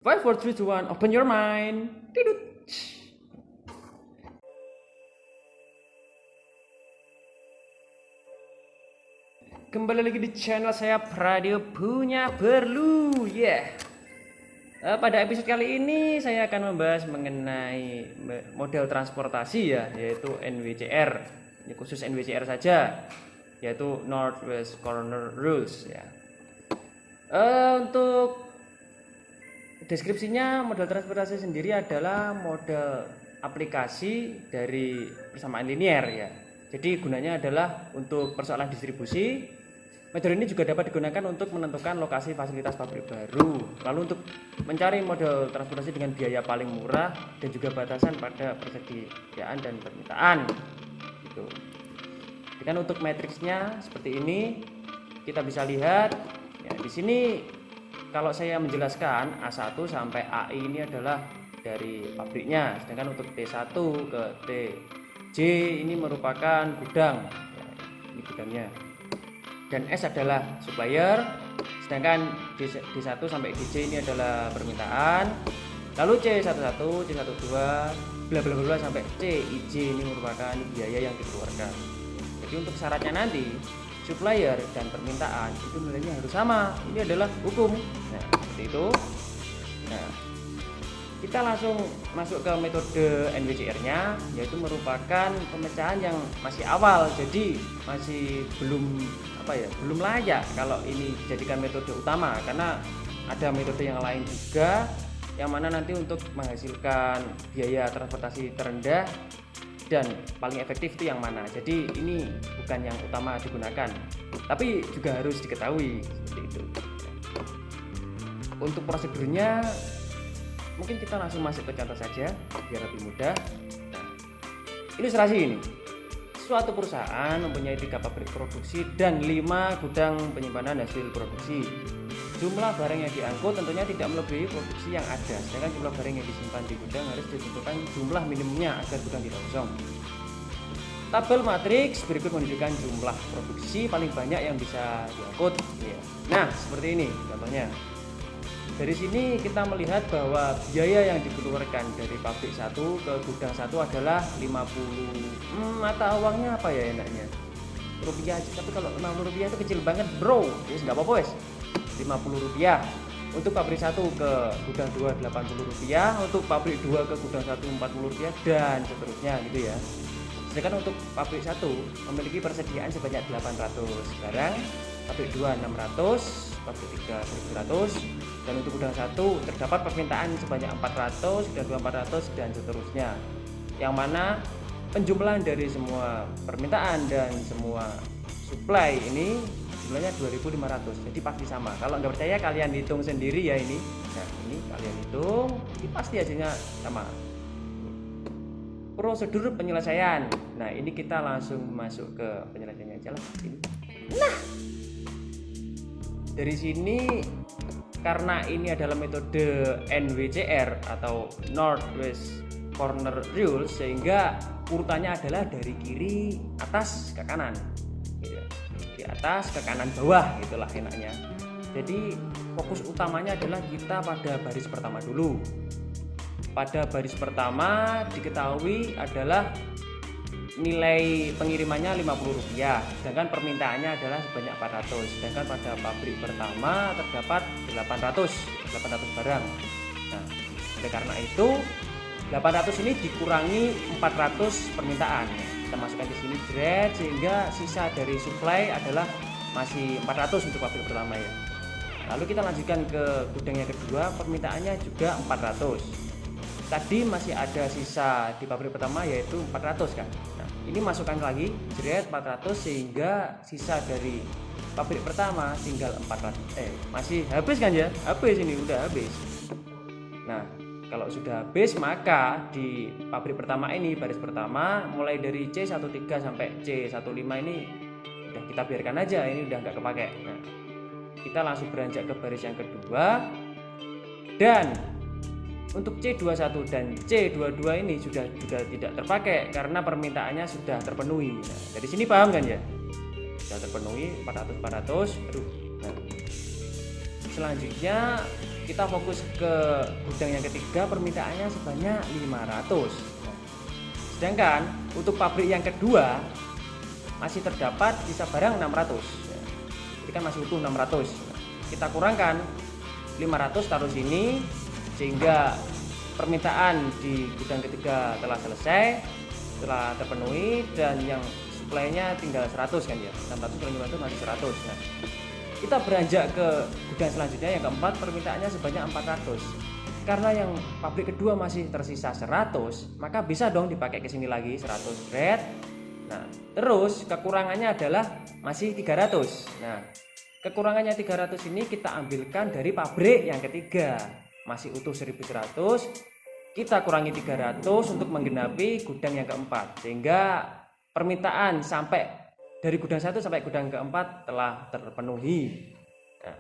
5, 4, 3, 2, 1, open your mind. Tidut. Kembali lagi di channel saya Radio Punya Perlu. Pada episode kali ini saya akan membahas mengenai model transportasi yaitu NWCR. Ini khusus NWCR saja, yaitu Northwest Corner Rules ya. Untuk deskripsinya, model transportasi sendiri adalah model aplikasi dari persamaan linier ya. Jadi gunanya adalah untuk persoalan distribusi. Metode ini juga dapat digunakan untuk menentukan lokasi fasilitas pabrik baru. Lalu untuk mencari model transportasi dengan biaya paling murah dan juga batasan pada persediaan dan permintaan. Gitu. Dan untuk matriksnya seperti ini, kita bisa lihat ya, di sini. Kalau saya menjelaskan A1 sampai AI ini adalah dari pabriknya, sedangkan untuk T1 ke TJ ini merupakan gudang ya, ini gudangnya, dan S adalah supplier, sedangkan D1 sampai DJ ini adalah permintaan, lalu C11, C12 bla bla bla sampai CIJ ini merupakan biaya yang dikeluarkan. Jadi untuk syaratnya nanti supplier dan permintaan itu nilainya harus sama. Ini adalah hukum. Nah, seperti itu. Nah, kita langsung masuk ke metode NWCR-nya, yaitu merupakan pemecahan yang masih awal. Jadi masih belum layak kalau ini dijadikan metode utama, karena ada metode yang lain juga yang mana nanti untuk menghasilkan biaya transportasi terendah dan paling efektif itu yang mana. Jadi ini bukan yang utama digunakan, tapi juga harus diketahui seperti itu. Untuk prosedurnya mungkin kita langsung masuk ke contoh saja biar lebih mudah. Nah, ilustrasi ini, suatu perusahaan mempunyai 3 pabrik produksi dan 5 gudang penyimpanan hasil produksi. Jumlah barang yang diangkut tentunya tidak melebihi produksi yang ada, sedangkan jumlah barang yang disimpan di gudang harus ditentukan jumlah minimumnya agar gudang tidak kosong. Tabel matriks berikut menunjukkan jumlah produksi paling banyak yang bisa diangkut. Nah, seperti ini contohnya. Dari sini kita melihat bahwa biaya yang dikeluarkan dari pabrik 1 ke gudang 1 adalah 50. Mata uangnya apa ya enaknya? Rupiah aja, tapi kalau 50 rupiah itu kecil banget bro. Jadi nggak apa-apa wes. 50 rupiah. Untuk pabrik 1 ke gudang 2 80 rupiah, untuk pabrik 2 ke gudang 1 40 rupiah, dan seterusnya gitu ya. Sedangkan untuk pabrik 1 memiliki persediaan sebanyak 800 barang, pabrik 2 600, pabrik 3 100, dan untuk gudang 1 terdapat permintaan sebanyak 400, gudang 2 400, dan seterusnya. Yang mana penjumlahan dari semua permintaan dan semua supply ini jumlahnya 2.500, jadi pasti sama. Kalau nggak percaya kalian hitung sendiri ya ini. Nah, ini kalian hitung, ini pasti hasilnya sama. Prosedur penyelesaian. Nah, ini kita langsung masuk ke penyelesaiannya aja lah. Ini. Nah, dari sini karena ini adalah metode NWCR atau Northwest Corner Rules, sehingga urutannya adalah dari kiri atas ke kanan. Di atas ke kanan bawah, gitulah enaknya. Jadi fokus utamanya adalah kita pada baris pertama dulu. Pada baris pertama diketahui adalah nilai pengirimannya 50 rupiah, sedangkan permintaannya adalah sebanyak 400. Sedangkan pada pabrik pertama terdapat 800 barang. Nah, oleh karena itu 800 ini dikurangi 400 permintaan. Kita masukkan di sini grade, sehingga sisa dari supply adalah masih 400 untuk pabrik pertama ya. Lalu kita lanjutkan ke gudang yang kedua, permintaannya juga 400. Tadi masih ada sisa di pabrik pertama yaitu 400 kan. Nah, ini masukkan lagi grade 400, sehingga sisa dari pabrik pertama tinggal 400. Masih habis kan ya? Habis, ini udah habis. Nah, kalau sudah habis, maka di pabrik pertama ini, baris pertama mulai dari C13 sampai C15 ini udah kita biarkan aja, ini udah nggak kepake. Nah, kita langsung beranjak ke baris yang kedua, dan untuk C21 dan C22 ini sudah tidak terpakai karena permintaannya sudah terpenuhi. Nah, dari sini paham kan ya? Sudah terpenuhi 400. Nah, selanjutnya kita fokus ke gudang yang ketiga, permintaannya sebanyak 500. Sedangkan untuk pabrik yang kedua masih terdapat sisa barang 600. Jadi kan masih utuh 600. Kita kurangkan 500 taruh sini sehingga permintaan di gudang ketiga telah selesai, telah terpenuhi, dan yang suplainya tinggal 100 kan ya. 600 kurang 500 masih 100. Nah, kita beranjak ke gudang selanjutnya yang keempat, permintaannya sebanyak 400. Karena yang pabrik kedua masih tersisa 100, maka bisa dong dipakai ke sini lagi 100 bread. Nah, terus kekurangannya adalah masih 300. Nah, kekurangannya 300 ini kita ambilkan dari pabrik yang ketiga. Masih utuh 1100, kita kurangi 300 untuk menggenapi gudang yang keempat. Sehingga permintaan sampai dari gudang 1 sampai gudang keempat telah terpenuhi. Nah,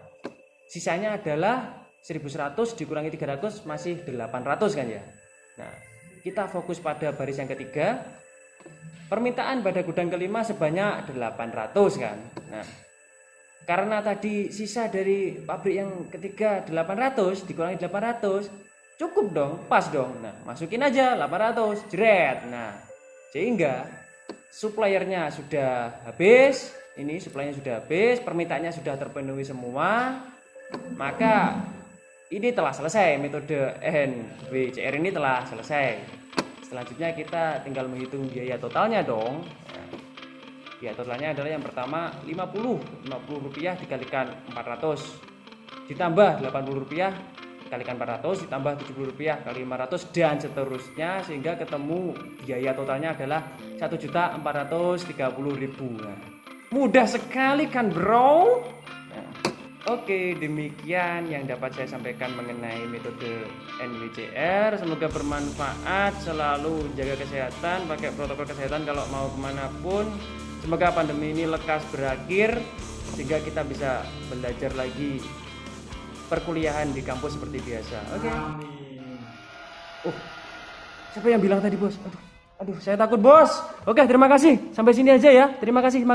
sisanya adalah 1100 dikurangi 300 masih 800 kan ya. Nah, kita fokus pada baris yang ketiga. Permintaan pada gudang kelima sebanyak 800 kan. Nah, karena tadi sisa dari pabrik yang ketiga 800 dikurangi 800 cukup dong, pas dong. Nah, masukin aja 800 jeret. Nah, sehingga suppliernya sudah habis, ini supply-nya sudah habis, permintaannya sudah terpenuhi semua, maka ini telah selesai, metode NWCR ini telah selesai. Selanjutnya kita tinggal menghitung biaya totalnya dong. Nah, biaya totalnya adalah yang pertama 50 rupiah dikalikan 400 ditambah 80 rupiah dikalikan 400 ditambah 70 rupiah kali 500 dan seterusnya, sehingga ketemu biaya totalnya adalah 1.430.000. Nah, mudah sekali kan bro. Nah, oke, demikian yang dapat saya sampaikan mengenai metode NWCR. Semoga bermanfaat, selalu jaga kesehatan, pakai protokol kesehatan kalau mau kemanapun. Semoga pandemi ini lekas berakhir sehingga kita bisa belajar lagi perkuliahan di kampus seperti biasa. Oke. Siapa yang bilang tadi bos? Aduh, saya takut bos. Oke, terima kasih. Sampai sini aja ya. Terima kasih.